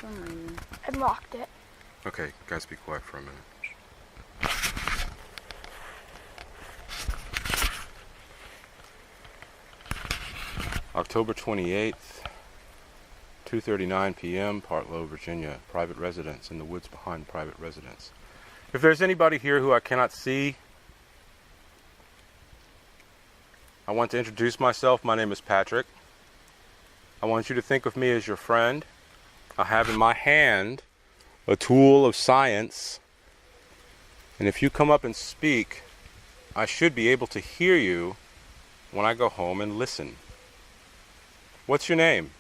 some reason. I locked it. Okay, guys, be quiet for a minute. October 28th, 2:39 p.m., Partlow, Virginia. Private residence, in the woods behind private residence. If there's anybody here who I cannot see, I want to introduce myself. My name is Patrick. I want you to think of me as your friend. I have in my hand a tool of science, and if you come up and speak, I should be able to hear you when I go home and listen. What's your name?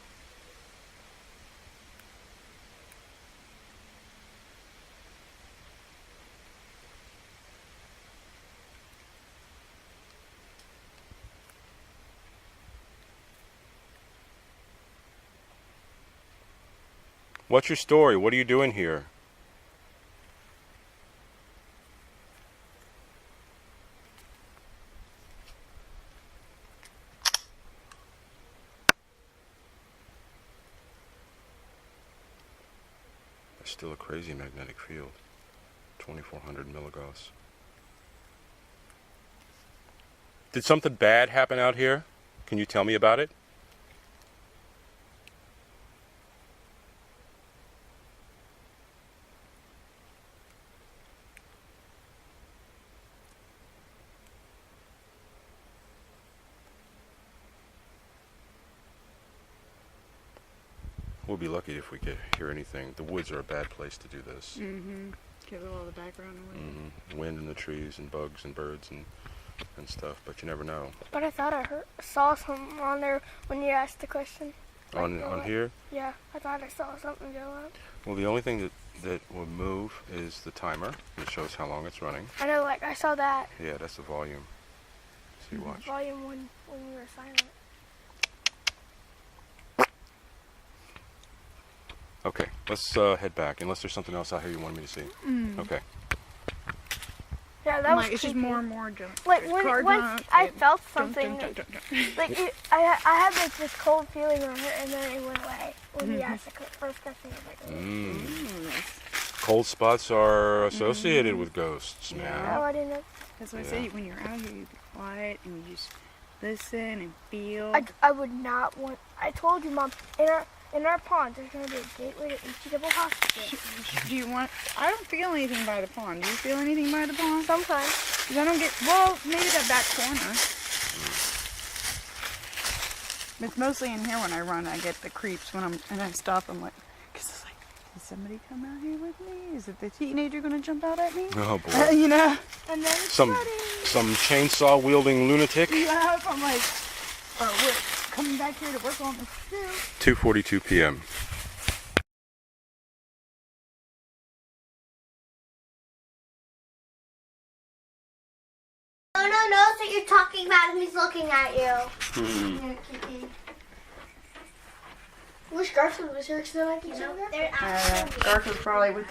What's your story? What are you doing here? There's still a crazy magnetic field. 2400 milligauss. Did something bad happen out here? Can you tell me about it? We'll be lucky if we could hear anything. The woods are a bad place to do this. Mm-hmm. Get all the background away. Mm-hmm. Wind in the trees and bugs and birds and stuff, but you never know. But I thought I saw something on there when you asked the question. On here? Yeah, I thought I saw something go up. Well, the only thing that will move is the timer. It shows how long it's running. I know, like, I saw that. Yeah, that's the volume. So you watch. Volume when we were silent. Okay, let's head back, unless there's something else out here you wanted me to see. Okay. Yeah, that was It's just creepy. more and more junk. Like, There's cards when on it. I felt Dun, something, dun, dun, dun, dun. like, I had like this cold feeling on it, and then it went away when you asked the first question. I was like, Cold spots are associated with ghosts, man. oh, I didn't know. That's why I say when you're out here, you be quiet and you just listen and feel. I would not want. I told you, Mom. In our pond, there's gonna be a gateway to H Double Hospital. Do you want? I don't feel anything by the pond. Do you feel anything by the pond? Sometimes. 'Cause I don't get. Well, maybe that back corner. It's mostly in here when I run. I get the creeps when I stop. I'm like, 'cause it's like, did somebody come out here with me? Is it the teenager gonna jump out at me? Oh boy. You know. And then it's Some flooding. chainsaw wielding lunatic. Yeah, I'm like, we're coming back here to work on this too. 2:42 p.m. No, that you're talking about him. He's looking at you. Wish Garfield was here because they like each other. They're actually Garfield's probably with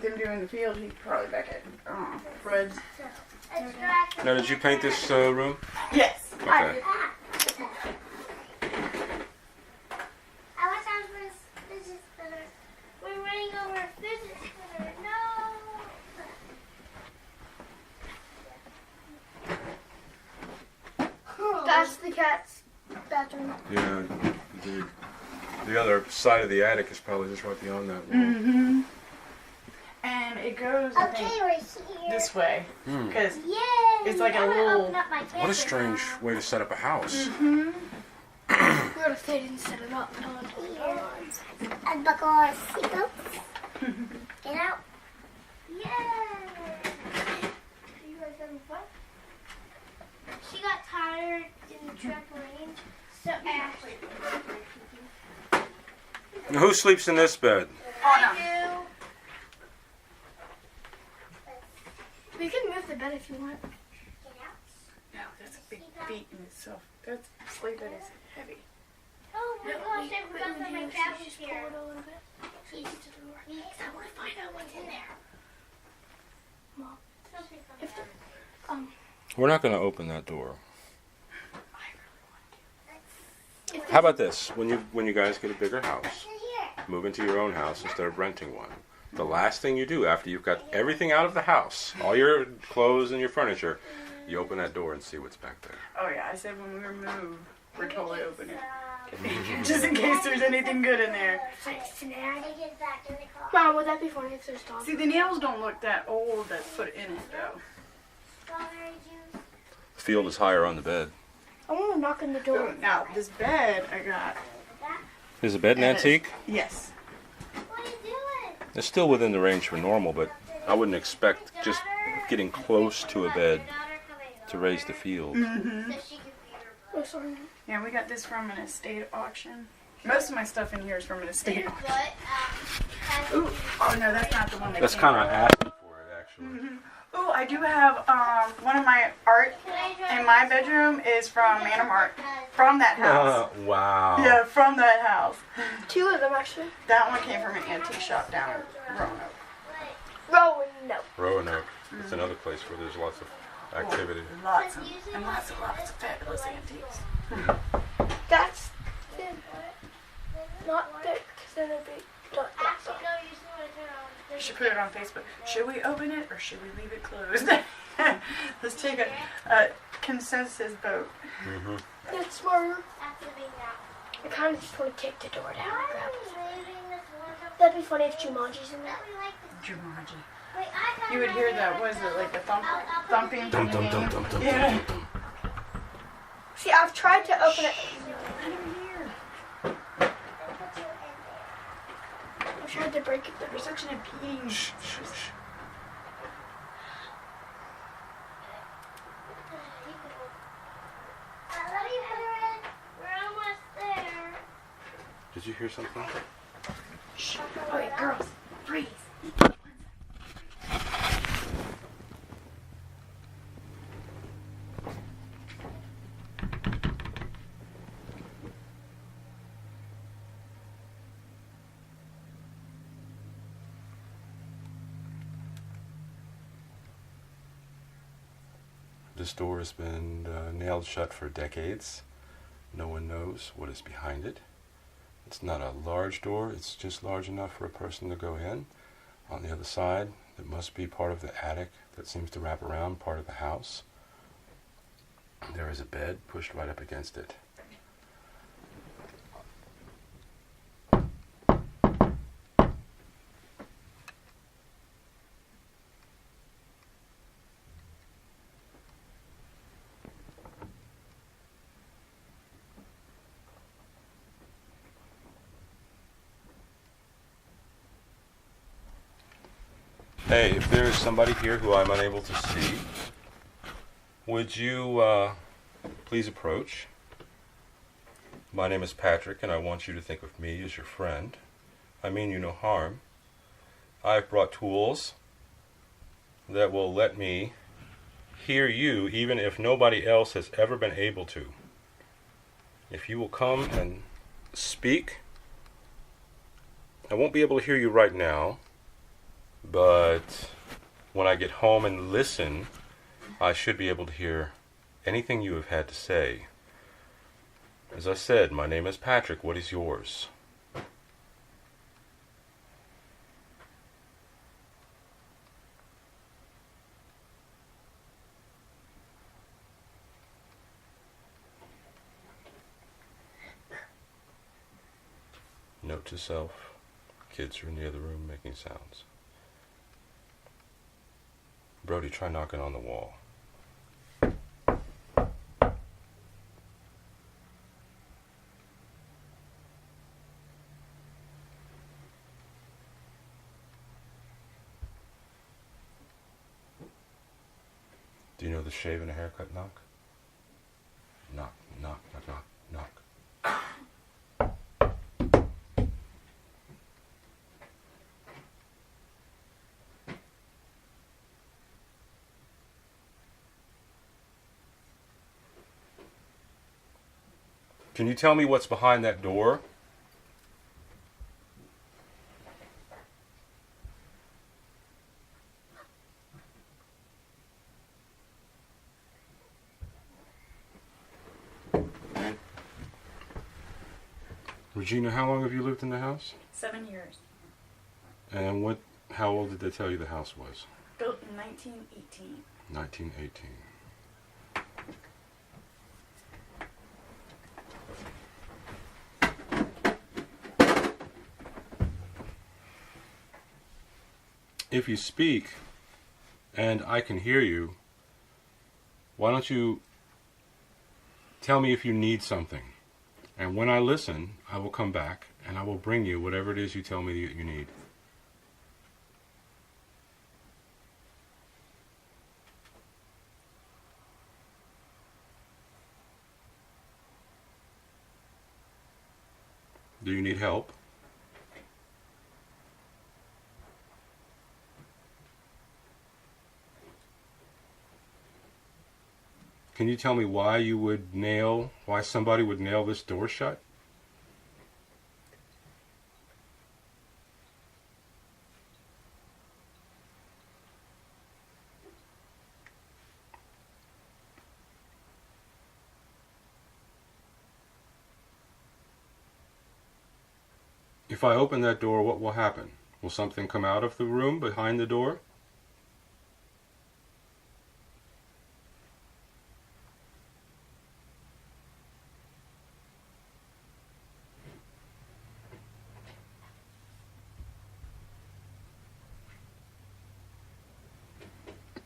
them doing the field. He's probably back at Fred's. Now, did you paint this room? Yes. Okay. We're running over a physics center. No. That's the cat's bathroom. Yeah. The other side of the attic is probably just right beyond that wall. And it goes, I Okay, think, we're here. this way. Because Yay! It's like a I'm gonna little- open up my What a camera strange now. way to set up a house. What if they didn't set it up? Here. And buckle our seatbelts. Get out. Yay! You guys having fun? She got tired in the trampoline, so Ashley. Now, who sleeps in this bed? I We can move the bed if you want. do. Get out. no, that's a big feat in itself. That's sleep that is heavy. Oh my gosh, I forgot that my crab was here. Pull it a little bit. Easy to the door. I want to find out what's in there. Mom. Something from If there. We're not going to open that door. I really want to. How about this? When you guys get a bigger house, What's in here? move into your own house instead of renting one. The last thing you do after you've got everything out of the house, all your clothes and your furniture, you open that door and see what's back there. Oh yeah, I said when we remove, we're totally open it. Just in case there's anything good in there. Mom, would that be funny if there's dog? See, the nails don't look that old that's put in it though. The field is higher on the bed. I want to knock on the door. Ooh, now, this bed I got. Is the bed an antique? Yes. What are you doing? It's still within the range for normal, but I wouldn't expect just getting close to a bed to raise the field. Oh, sorry. Yeah, we got this from an estate auction. Most of my stuff in here is from an estate auction. But, Ooh, oh no, that's not the one that That's came kind of out. asking for it, actually. Ooh, I do have one of my art in my bedroom is from Manor Mart. From that house. Wow. Yeah, from that house. 2 of them, actually. That one came from an antique shop down in Roanoke. Roanoke. Roanoke. It's another place where there's lots of activity. Lots of fabulous antiques. That's thin. Not thick, because then it'd be dark. actually, no, you just want to turn on. We should put it on Facebook. Should we open it or should we leave it closed? Let's take a consensus vote. That's smarter. After being out. I kind of just want to kick the door down and grab it. Leaving this wonderful. That'd be funny if Jumanji's in there. We like this. Jumanji. Wait, I got You would hear that, was it like the thumping from the game? Yeah. See, I've tried to open it. I've tried to break it, but You're such an impeding. I love you, Henry. We're almost there. Did you hear something? Oh, wait, girls, freeze. This door has been nailed shut for decades. No one knows what is behind it. It's not a large door, it's just large enough for a person to go in. On the other side, it must be part of the attic that seems to wrap around part of the house. There is a bed pushed right up against it. Hey, if there is somebody here who I'm unable to see, would you please approach? My name is Patrick, and I want you to think of me as your friend. I mean you no harm. I've brought tools that will let me hear you even if nobody else has ever been able to. If you will come and speak, I won't be able to hear you right now. But when I get home and listen, I should be able to hear anything you have had to say. As I said, my name is Patrick. What is yours? Note to self, kids are in the other room making sounds. Brody, try knocking on the wall. Do you know the shave and a haircut knock? Knock, knock, knock, knock, knock. Can you tell me what's behind that door? Regina, how long have you lived in the house? 7 years. And how old did they tell you the house was? Built in 1918. 1918. If you speak and I can hear you, why don't you tell me if you need something? And when I listen, I will come back and I will bring you whatever it is you tell me that you need. Do you need help? Can you tell me why somebody would nail this door shut? If I open that door, what will happen? Will something come out of the room behind the door?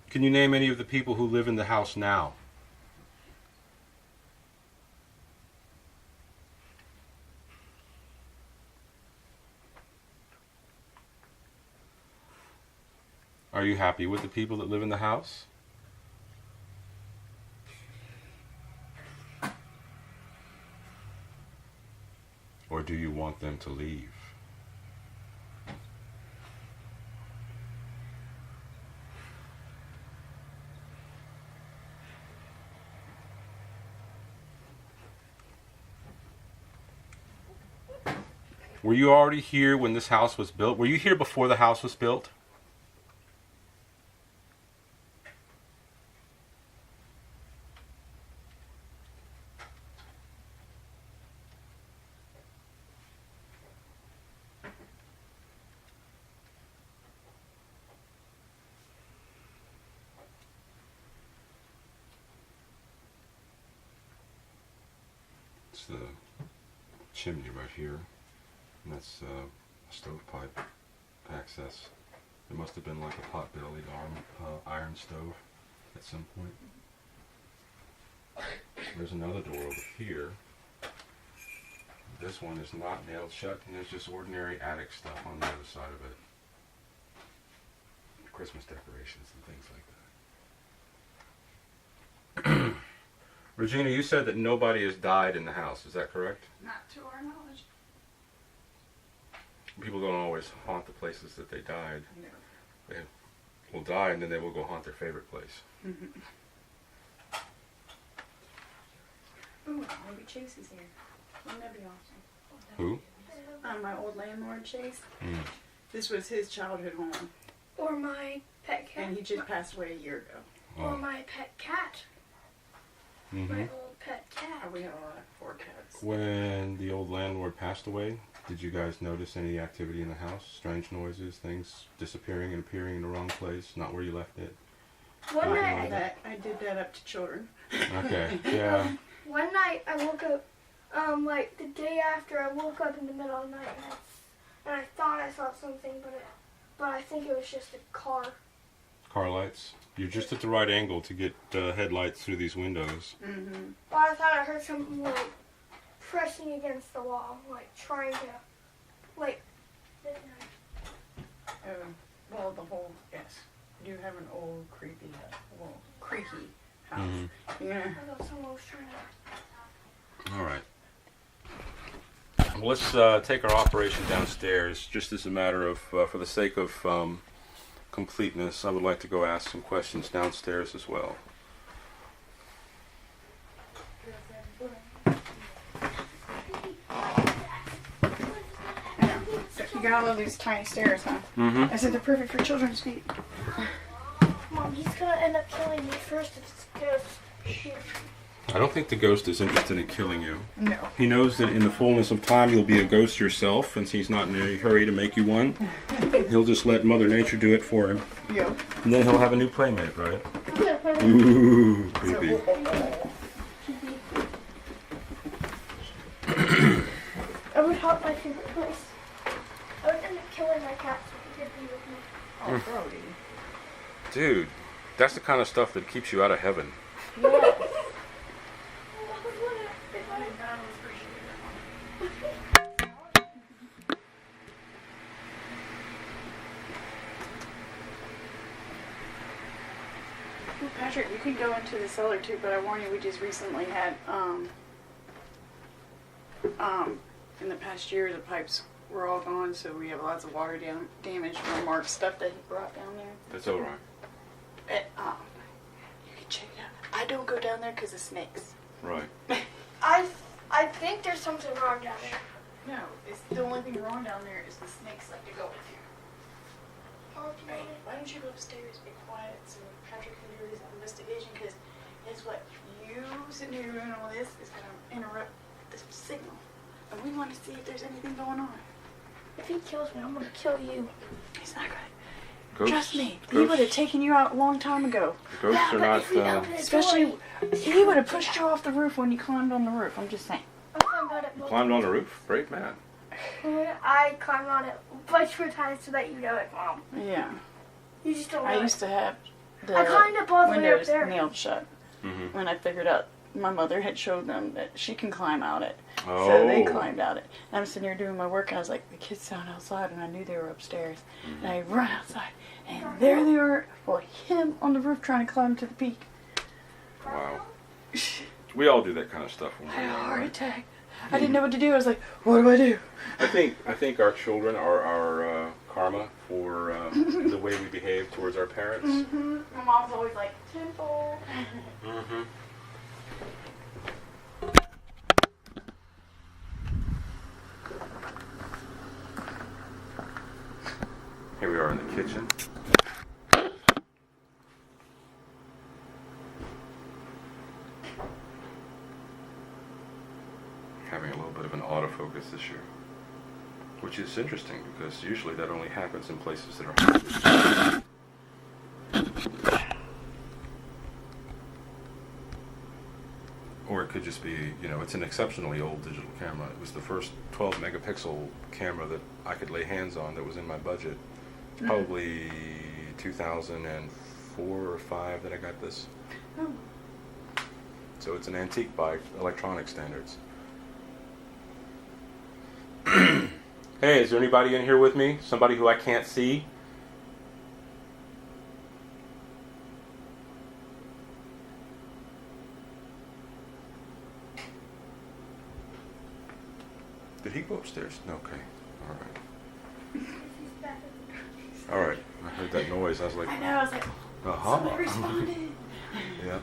Can you name any of the people who live in the house now? Are you happy with the people that live in the house? Or do you want them to leave? Were you already here when this house was built? Were you here before the house was built? It's the chimney right here. And that's a stovepipe access. There must have been like a pot-bellied iron stove at some point. There's another door over here. This one is not nailed shut, and there's just ordinary attic stuff on the other side of it. Christmas decorations and things like that. Regina, you said that nobody has died in the house. Is that correct? Not to our knowledge. People don't always haunt the places that they died. No. They will die and then they will go haunt their favorite place. Ooh, maybe Chase is here. Wouldn't that be awesome? Who? My old landlord, Chase. Mm. This was his childhood home, Or my pet cat. and he just passed away a year ago. Or my pet cat. Mm-hmm. My old pet cat. We have a lot of 4 cats. When the old landlord passed away, did you guys notice any activity in the house? Strange noises, things disappearing and appearing in the wrong place, not where you left it? One Right. night, I did that up to children. Okay, yeah. one night I woke up, like the day after I woke up in the middle of the night, and I thought I saw something, but I think it was just a car. Car lights. You're just at the right angle to get headlights through these windows. Mm-hmm. But I thought I heard something like pressing against the wall, like trying to, like. Well, the whole, yes. You have an old, creepy, creaky house. Mm-hmm. Yeah. I thought someone was trying to. All right. Well, let's take our operation downstairs, just as a matter of, for the sake of completeness, I would like to go ask some questions downstairs as well. Yeah. You got all of these tiny stairs, huh? Mm-hmm. I said they're perfect for children's feet. Mom, he's gonna end up killing me first if it's good. Shoot. I don't think the ghost is interested in killing you. No. He knows that in the fullness of time you'll be a ghost yourself, and he's not in a hurry to make you one. He'll just let Mother Nature do it for him. Yep. And then he'll have a new playmate, right? Ooh, creepy. I would help my favorite place. I would end up killing my cat so he could be with me. Oh, Brody. Dude, that's the kind of stuff that keeps you out of heaven. Well, Patrick, you can go into the cellar too, but I warn you, we just recently had, in the past year, the pipes were all gone, so we have lots of water damage from Mark's stuff that he brought down there. That's all right. You can check it out. I don't go down there because of snakes. Right. I think there's something wrong down there. No, it's the only thing wrong down there is the snakes like to go in here. Hey, why don't you go upstairs, be quiet, so Patrick can do his investigation? Because guess what? You sitting here doing all this is going to interrupt the signal. And we want to see if there's anything going on. If he kills me, I'm gonna kill you. He's not going to. Ghosts, Trust me, he would have taken you out a long time ago. Ghosts are not. If we open the Especially, door, he would have pushed you off the roof when you climbed on the roof. I'm just saying. I climbed on it. Climbed on the roof? Brave man. I climbed on it a bunch of times so that you know it, Mom. Yeah. You just don't know I it. used to have the I climbed up all the way up windows there. nailed shut Mm-hmm. when I figured out my mother had showed them that she can climb out it. Oh. So they climbed out it. And I'm sitting here doing my work and I was like, the kids sound outside, and I knew they were upstairs. And I run outside and there they are, well, him on the roof trying to climb to the peak. Wow. We all do that kind of stuff when I we're had a young, heart right? attack. I didn't know what to do. I was like, what do I do? I think our children are our karma for the way we behave towards our parents. Mm-hmm. My mom's always like, tenfold. Mm-hmm. Here we are in the kitchen. Having a little bit of an autofocus this year, which is interesting because usually that only happens in places that are haunted. Or it could just be, it's an exceptionally old digital camera. It was the first 12 megapixel camera that I could lay hands on that was in my budget. It's probably 2004 or 5 that I got this. Oh. So it's an antique by electronic standards. Hey, is there anybody in here with me? Somebody who I can't see? Did he go upstairs? No, okay. All right. All right. I heard that noise. I was like, I know. I was like, uh-huh. somebody responded. Yeah.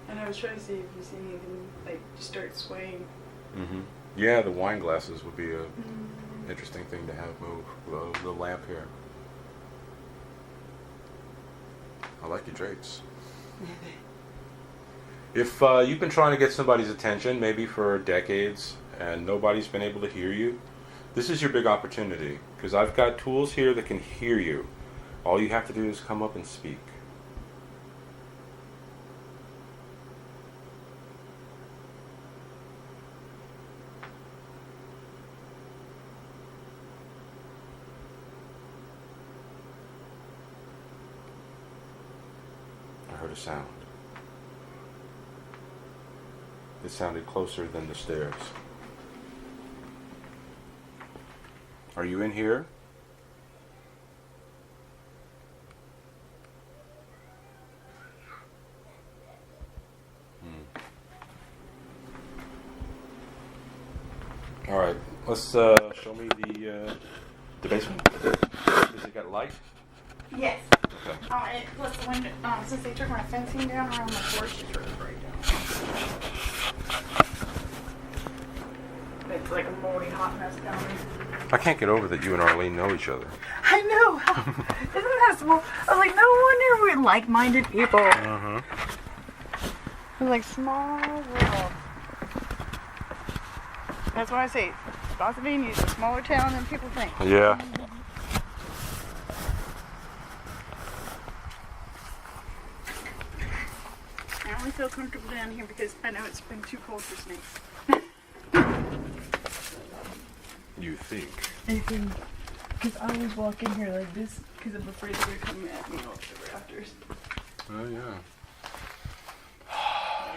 And I was trying to see if you see anything like start swaying. Mm-hmm. Yeah, the wine glasses would be a interesting thing to have move. The lamp here. I like your drapes. If you've been trying to get somebody's attention, maybe for decades, and nobody's been able to hear you, this is your big opportunity. Because I've got tools here that can hear you. All you have to do is come up and speak. I heard a sound. It sounded closer than the stairs. Are you in here? All right, let's show me the basement. Does it got light? Yes. Okay. Plus the window. Since they took my fencing down around the porch, it's really right down. It's like a moldy hot mess down there. I can't get over that you and Arlene know each other. I know. Isn't that small? I was like, no wonder we're like-minded people. Uh-huh. It's like small world. That's why I say Spotsylvania is a smaller town than people think. Yeah. I only feel comfortable down here because I know it's been too cold for snakes. You think? Because I always walk in here like this because I'm afraid they're going to come at me off the rafters. Oh yeah.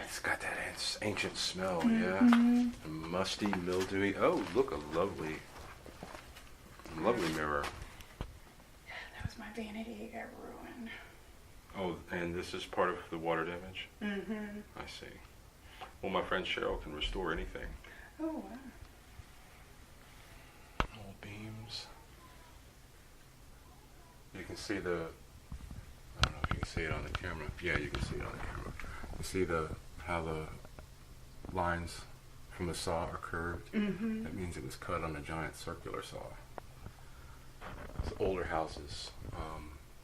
It's got that ancient smell, yeah. Musty, mildewy. Oh, look, a lovely mirror. That was my vanity. It got ruined. Oh, and this is part of the water damage? Mm-hmm. I see. Well, my friend Cheryl can restore anything. Oh, wow. Old beams. You can see the, I don't know if you can see it on the camera. Yeah, you can see it on the camera. You see how the lines from the saw are curved? Mm-hmm. That means it was cut on a giant circular saw. It's older houses.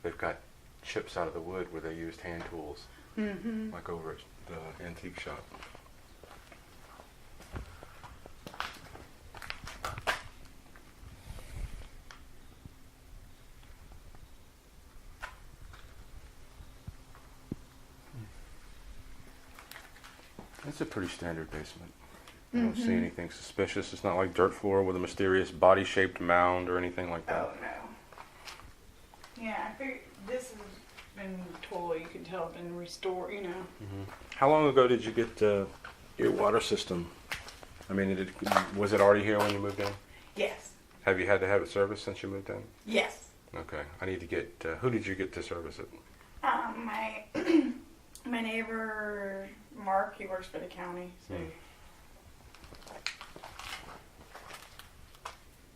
They've got chips out of the wood where they used hand tools, like over at the antique shop. It's a pretty standard basement. I don't see anything suspicious. It's not like dirt floor with a mysterious body-shaped mound or anything like that. Oh, no. Yeah, I figured this has been totally, you can tell, been restored, you know. How long ago did you get your water system? I mean, was it already here when you moved in? Yes. Have you had to have it serviced since you moved in? Yes. Okay. I need to get, who did you get to service it? My my neighbor, Mark, he works for the county, so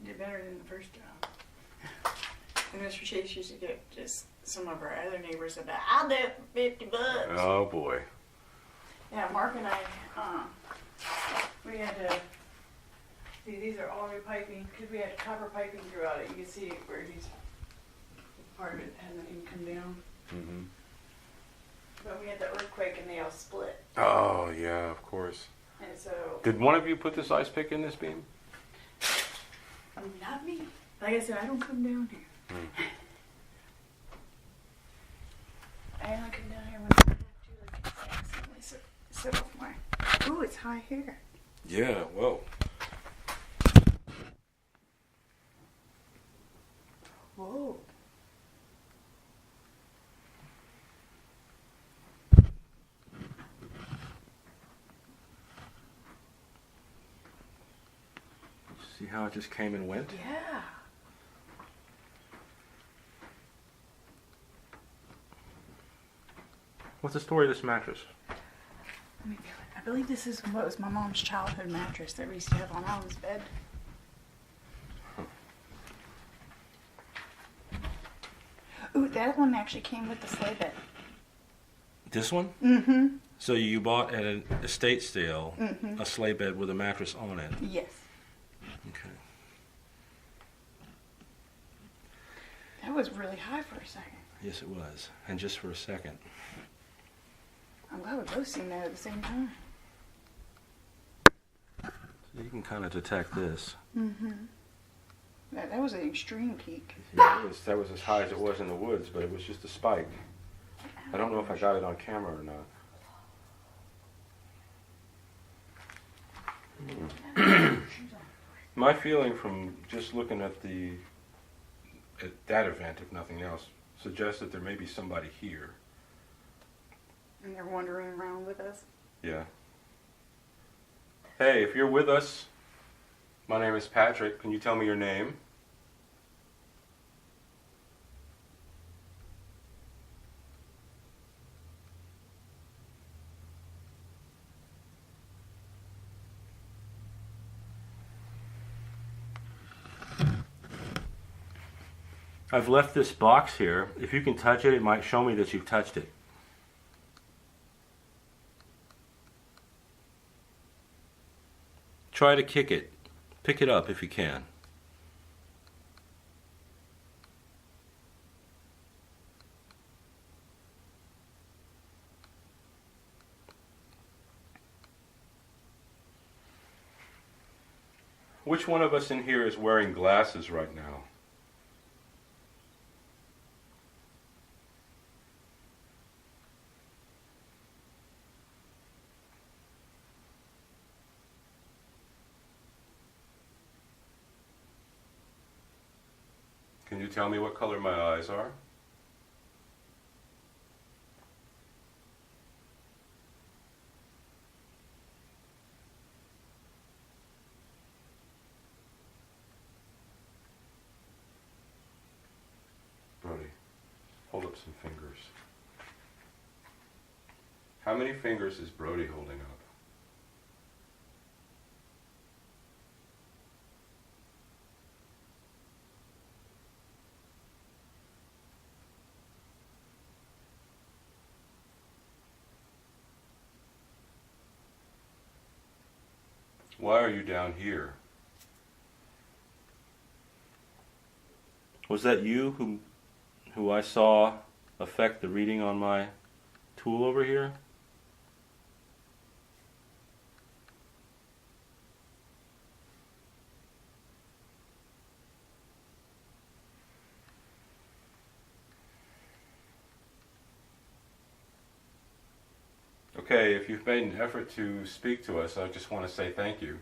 did better than the first job. And Mr. Chase used to get just some of our other neighbors about, I'll do it for $50. Oh boy. Yeah, Mark and I, we had to, see, these are all repiping, because we had copper piping throughout it. You can see where he's, part of it hasn't even come down. Mm-hmm. But we had the earthquake and they all split. Oh yeah, of course. And so, Did one of you put this ice pick in this beam? not me. Like I said, I don't come down here. I only come down here when I have to, like, accidentally sit off my, ooh, it's high here. Yeah, whoa. Whoa. See how it just came and went? Yeah. What's the story of this mattress? Let me feel it. I believe this is what was my mom's childhood mattress that we used to have on Alan's bed. Ooh, that one actually came with the sleigh bed. This one? Mm-hmm. So you bought at an estate sale a sleigh bed with a mattress on it. Yes. Okay. That was really high for a second. Yes, it was. And just for a second. I'm glad we both seen that at the same time. So you can kind of detect this. Mm-hmm. That was an extreme peak. Yeah, that was as high as it was in the woods, but it was just a spike. I don't know if I got it on camera or not. My feeling from just looking at that event, if nothing else, suggests that there may be somebody here. And they're wandering around with us. Yeah. Hey, if you're with us, my name is Patrick. Can you tell me your name? I've left this box here. If you can touch it, it might show me that you've touched it. Try to kick it. Pick it up if you can. Which one of us in here is wearing glasses right now? Can you tell me what color my eyes are? Brody, hold up some fingers. How many fingers is Brody holding up? Why are you down here? Was that you who I saw affect the reading on my tool over here? Okay, if you've made an effort to speak to us, I just want to say thank you.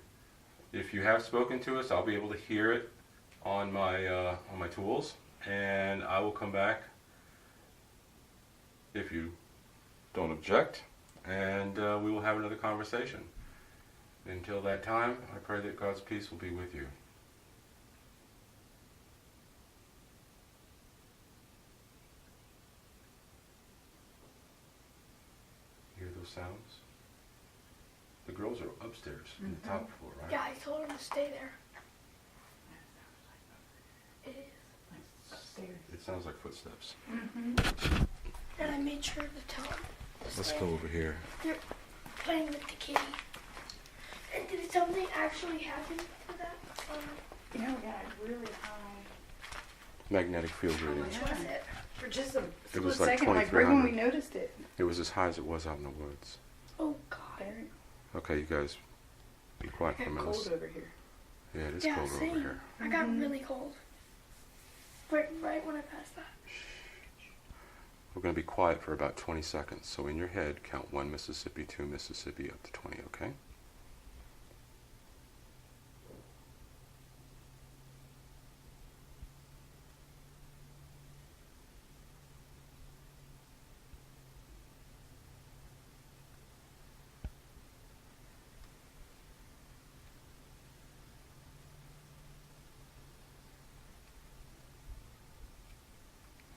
If you have spoken to us, I'll be able to hear it on my tools, and I will come back if you don't object, and we will have another conversation. Until that time, I pray that God's peace will be with you. Hear those sounds? The girls are upstairs in the top floor, right? Yeah, I told him to stay there. It is. It sounds like footsteps. And I made sure to tell him to Let's stay. go over here. They're playing with the kitty. And did something actually happen to that? You know, we got a really high. Magnetic field How reading. much was it? For just a It was split like second, like right when we 2300. noticed it. It was as high as it was out in the woods. Oh, God. Very Okay, you guys, be quiet for a minute. cold over here. Yeah, it is Yeah, cold same. over here. I got really cold. Right when I passed that. We're going to be quiet for about 20 seconds. So in your head, count 1 Mississippi, 2 Mississippi, up to 20, okay?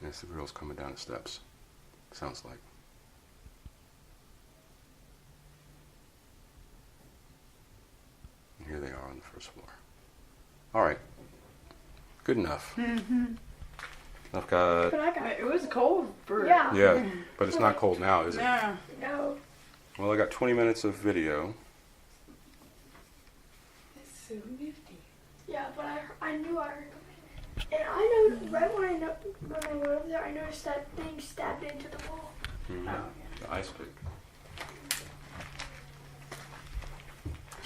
Yes, the girl's coming down the steps. Sounds like. And here they are on the first floor. All right. Good enough. I've got. But I got It was cold for. Yeah. Yeah, but it's not cold now, is it? No. No. Well, I got 20 minutes of video. It's so nifty. Yeah, but I knew I heard something. And I know right when I went over there, I noticed that thing stabbed into the wall. Mhm. Oh, The ice pick.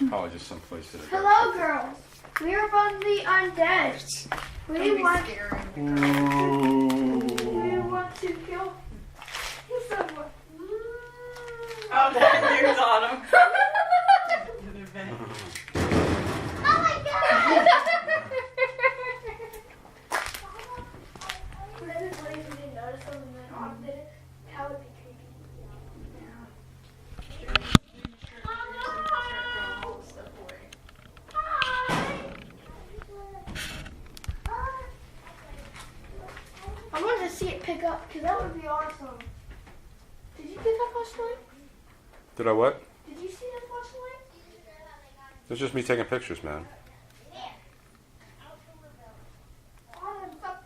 Probably just someplace that. Hello, girls. We are from the undead. We want To kill someone. Oh, that news on him. An event. Oh my god! But then it's funny if we didn't notice them and then Autumn did it. That would be creepy. I wanted to see it pick up because that would be awesome. Did you pick up last night? Did I what? Did you see that last night? It's just me taking pictures, man. Autumn, stop.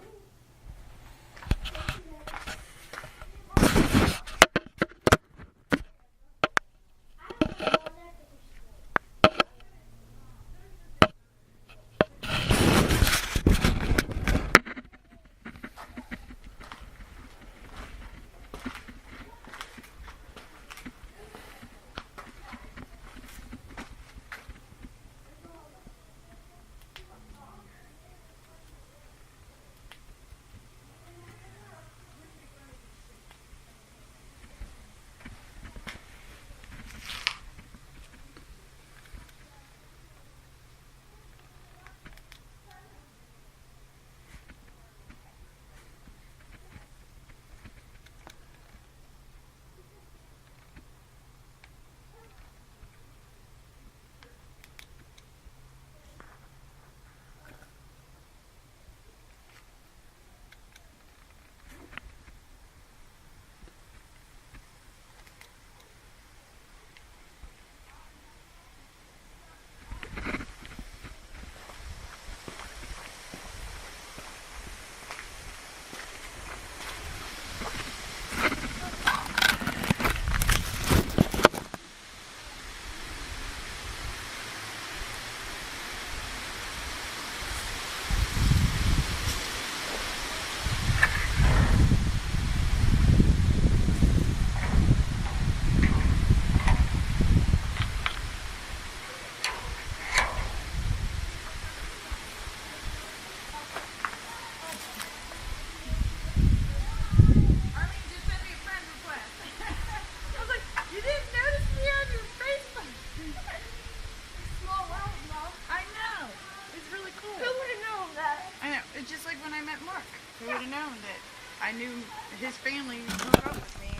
his family grew up with me.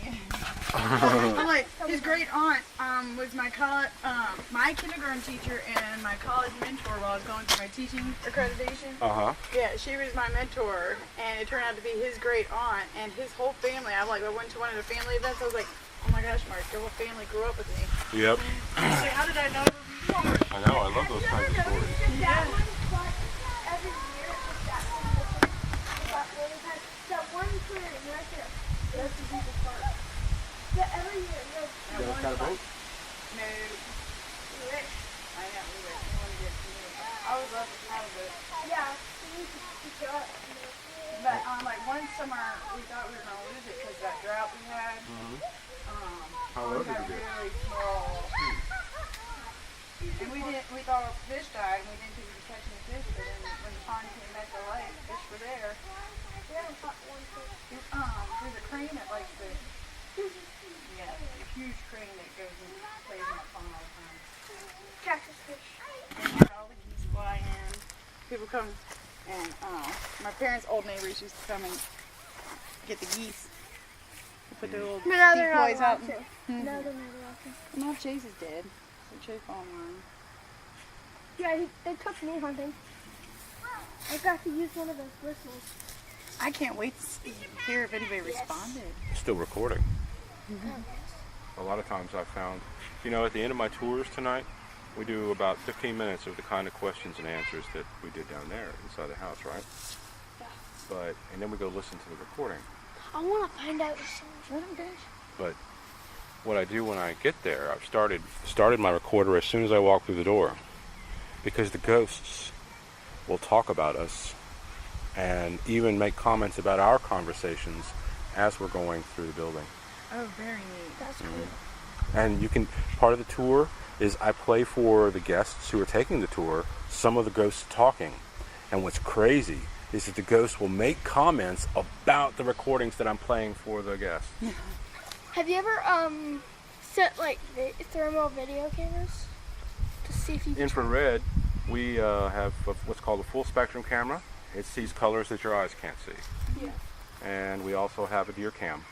I'm like, his great aunt was my kindergarten teacher and my college mentor while I was going through my teaching accreditation. Yeah, she was my mentor, and it turned out to be his great aunt and his whole family. I went to one of the family events. I was like, oh my gosh, Mark, your whole family grew up with me. Yep. I was like, how did I know it was before? I know. I love those kinds of stories. Yeah. Every year, it's that one clearing right there. That's the people park. Yeah, every year. No. You guys got a boat? No. We wish. I know, we wish. We want to get to I would love to have a boat. Yeah. We need to go up. But like one summer, we thought we were going to lose it because of that drought we had. How We low did got you get? really small. And we thought our fish died, and we didn't think we could catch any fish. But then when the pond came back to life, fish were there. Yeah, we caught one fish. There's a crane that likes to. Yeah, a huge crane that goes and plays in the pond all the time. Cactus fish. And all the geese fly in. People come, and my parents' old neighbors used to come and get the geese. They put their little No, they're not decoys out. allowed to. No, they're not allowed to. No, Chase is dead. So Chase online. Yeah, they took me hunting. I got to use one of those whistles. I can't wait to hear if anybody responded. Still recording. A lot of times I've found, at the end of my tours tonight, we do about 15 minutes of the kind of questions and answers that we did down there inside the house, right? Yeah. And then we go listen to the recording. I want to find out if someone's But what I do when I get there, I've started my recorder as soon as I walk through the door, because the ghosts will talk about us and even make comments about our conversations as we're going through the building. Oh, very neat. That's cool. And part of the tour is I play for the guests who are taking the tour some of the ghosts talking. And what's crazy is that the ghosts will make comments about the recordings that I'm playing for the guests. Have you ever set thermal video cameras to see if you can Infrared, we have what's called a full spectrum camera. It sees colors that your eyes can't see. Yeah. And we also have a deer cam.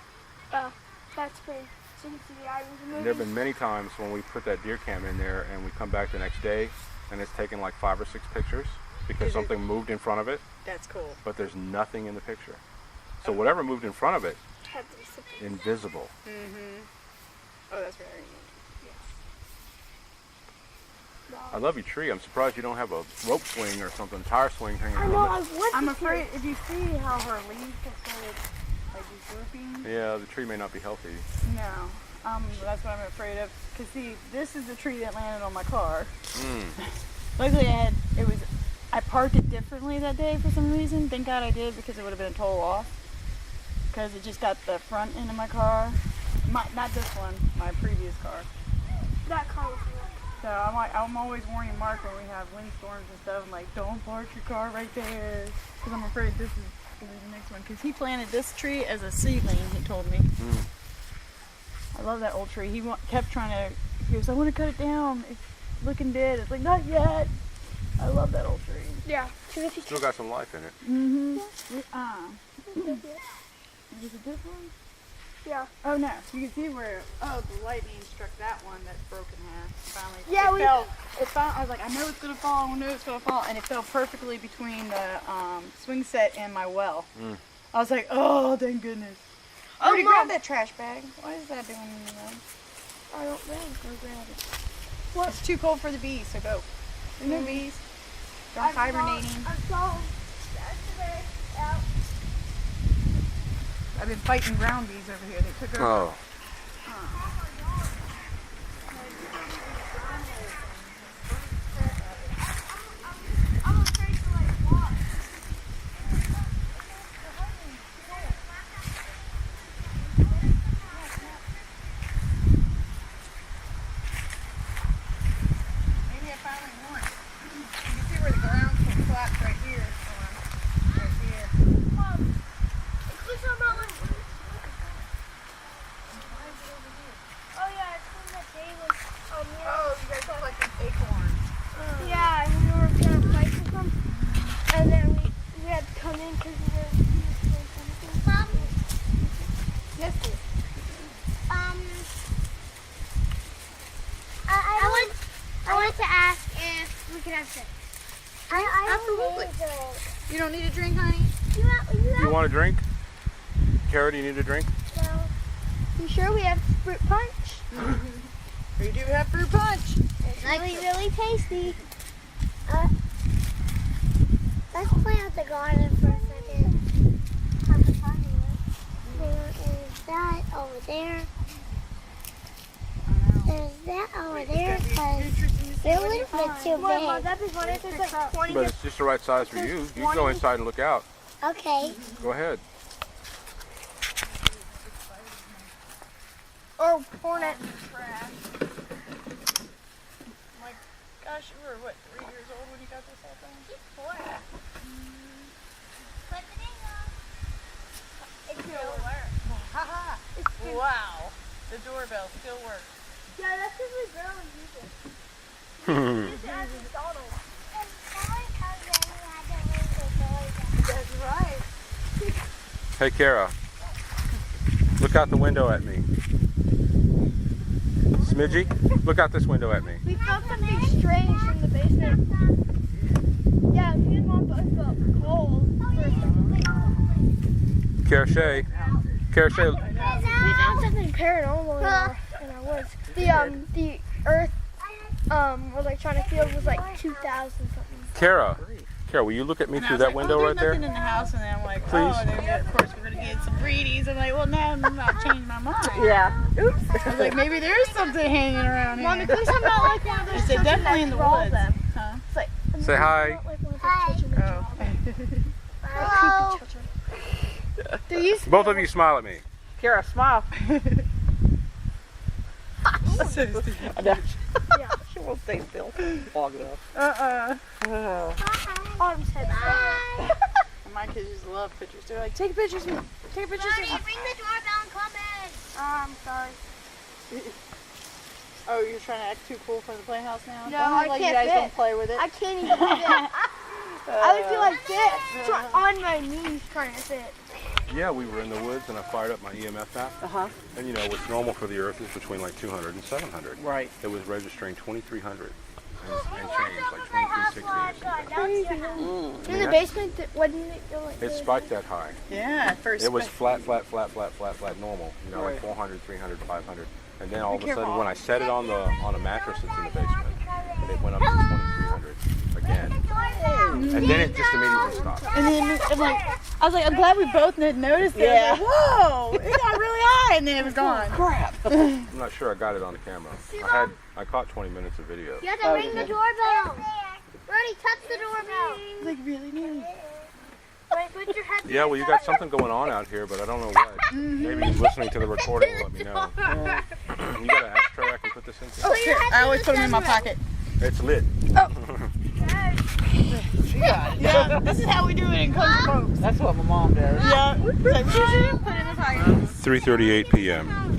That's pretty. So you can see the eye moving. There have been many times when we put that deer cam in there and we come back the next day and it's taken like 5 or 6 pictures because something moved in front of it, That's cool. but there's nothing in the picture. So whatever moved in front of it, Had to be something. invisible. Oh, that's very neat. I love your tree. I'm surprised you don't have a rope swing or something, tire swing hanging I know. I from it. want I'm to afraid if you see how her leaves have started like drooping. Yeah, the tree may not be healthy. No, that's what I'm afraid of. Cause see, this is the tree that landed on my car. Luckily, I parked it differently that day for some reason. Thank God I did, because it would have been a total loss. Because it just got the front end of my car. Not this one, my previous car. that car was So I'm always warning Mark when we have windstorms and stuff. I'm like, don't park your car right there, because I'm afraid this is going to be the next one. Because he planted this tree as a seedling, he told me. I love that old tree. He kept trying to, he goes, I want to cut it down. It's looking dead. It's like, not yet. I love that old tree. Yeah. Still got some life in it. Is it this one? Yeah. Oh no, you can see where, the lightning struck that one that broke in half. Finally, Yeah, it fell. I was like, I know it's gonna fall, and it fell perfectly between the swing set and my well. I was like, oh, thank goodness. I already grabbed that trash bag. Why is that doing that? I don't know. Go grab it. What? It's too cold for the bees, so go. There's no bees. They're hibernating. I saw them yesterday out. I've been fighting ground bees over here. They took over. I'm afraid to walk. Maybe I finally won. You can see where the ground collapsed right here. Right here. Click on my list. wanted to ask if we could have sex. Absolutely. You don't need a drink, honey? You want a drink? Kara, do you need a drink? No. You sure we have fruit punch? We do have fruit punch. It's really tasty. Let's play out the garden for a second. There is that over there. There's that over there because they're a little bit too big. That'd be funny if there's like 20 But it's just the right size for you. You can go inside and look out. Okay. Go ahead. or hornet. Trash. My gosh, you were what, 3 years old when you got this all done? He's 4. Put the ding on. It still works. Haha. Wow. The doorbell still works. Yeah, that's because we barely use it. Hmm. Use it as a startle. If someone comes in, we have to ring the doorbell. That's right. Hey, Kara. Look out the window at me. Smidgy, look out this window at me. We found something strange in the basement. Yeah, me and Mom both felt cold. Kara Shay. Kara Shay. We found something paranormal in our woods. The earth, we're like trying to feel was like 2,000 something. Kara. Kara, will you look at me And I through was that like, window oh, right there's there? nothing in the house, and then I'm like, Please? oh, and then of course we're gonna get some Breedies. I'm like, well, now I'm not changing my mind. Yeah. Oops. I was like, maybe there is something hanging around here. Mommy, please I'm not like one of those I said, children definitely in that the draw woods. them. Huh? It's like, Say hi. not like one of those children that draw them. Hello. Creepy children. They're used to Both of you smile at me. Kara, smile. I know. Yeah. She won't stay still long enough. Oh. Arms head. My kids just love pictures. They're like, take pictures of me. Take pictures of me. Mommy, ring the doorbell and come in. I'm sorry. Oh, you're trying to act too cool for the playhouse now? No, Don't I act like can't you guys fit. don't play with it. I can't even do that. I would be like this, on my knees trying to fit. Yeah, we were in the woods and I fired up my EMF map. Uh-huh. And you know, what's normal for the Earth is between like 200 and 700. Right. It was registering 2,300 and change, like 2,360 or something. In the basement, wasn't it go like It this? spiked that high. Yeah, at first. It was flat, normal. You know, like 400, 300, 500. And then all of a sudden, when I set it on a mattress that's in the basement, and it went up to 2,300 again. And then it just immediately stopped. And then I'm like, I was like, I'm glad we both had noticed it. Yeah. I was like, whoa, it got really high, and then it was gone. Crap. I'm not sure I got it on the camera. I caught 20 minutes of video. You have to ring the doorbell. Brody, touch the doorbell. Like, really neat. Wait, put your head Yeah, well, you got something going on out here, but I don't know what. Maybe listening to the recording will let me know. You got an ashtray I can put this into? Oh, here, I always put them in my pocket. It's lit. She got it. Yeah, this is how we do it in country folks. That's what my mom does. Yeah, like, put it in the pocket. 3:38 p.m.